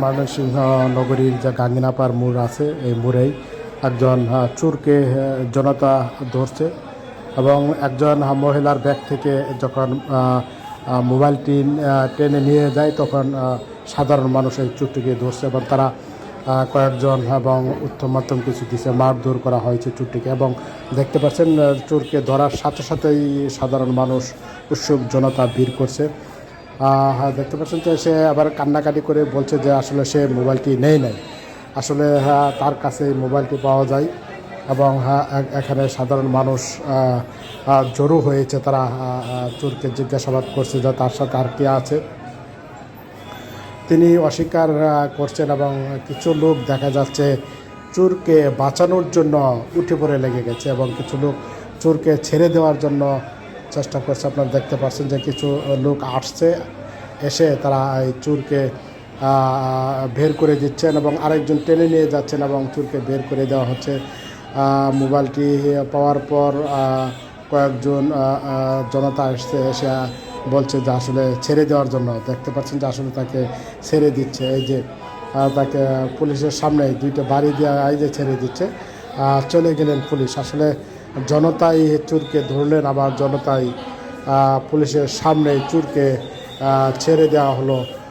ময়মনসিংহ নগরীর যে গাঙ্গিনাপাড় মোড় আছে এই মোড়েই একজন চোরকে জনতা ধরছে এবং একজন মহিলার ব্যাগ থেকে যখন মোবাইলটি টেনে নিয়ে যায় তখন সাধারণ মানুষ এই চোরটিকে ধরছে এবং তারা কয়েকজন এবং উত্তম মাধ্যম কিছু দিছে, মারধর করা হয়েছে চোরটিকে এবং দেখতে পাচ্ছেন চোরকে ধরার সাথে সাথেই সাধারণ মানুষ উৎসুক জনতা ভিড় করছে। হ্যাঁ, দেখতে পাচ্ছেন যে সে আবার কান্নাকাটি করে বলছে যে আসলে সে মোবাইলটি নেই নাই, আসলে হ্যাঁ তার কাছে এই মোবাইলটি পাওয়া যায় এবং হ্যাঁ এখানে সাধারণ মানুষ জড়ো হয়েছে। তারা চোরকে জিজ্ঞাসাবাদ করছে যে তার সাথে আর কে আছে, তিনি অস্বীকার করছেন এবং কিছু লোক দেখা যাচ্ছে চোরকে বাঁচানোর জন্য উঠে পড়ে লেগে গেছে এবং কিছু লোক চোরকে ছেড়ে দেওয়ার জন্য চেষ্টা করছে। আপনারা দেখতে পাচ্ছেন যে কিছু লোক আসছে, এসে তারা এই চোরকে বের করে দিচ্ছেন এবং আরেকজন টেনে নিয়ে যাচ্ছেন এবং চোরকে বের করে দেওয়া হচ্ছে। মোবাইলটি পাওয়ার পর কয়েকজন জনতা এসে বলছে যে আসলে ছেড়ে দেওয়ার জন্য। দেখতে পাচ্ছেন যে আসলে তাকে ছেড়ে দিচ্ছে, এই যে তাকে পুলিশের সামনে দুইটা বাড়ি দিয়ে এই যে ছেড়ে দিচ্ছে। চলে গেলেন পুলিশ, আসলে জনতাই চোরকে ধরলেন, আবার জনতাই পুলিশের সামনে চোরকে ছেড়ে দেওয়া হলো।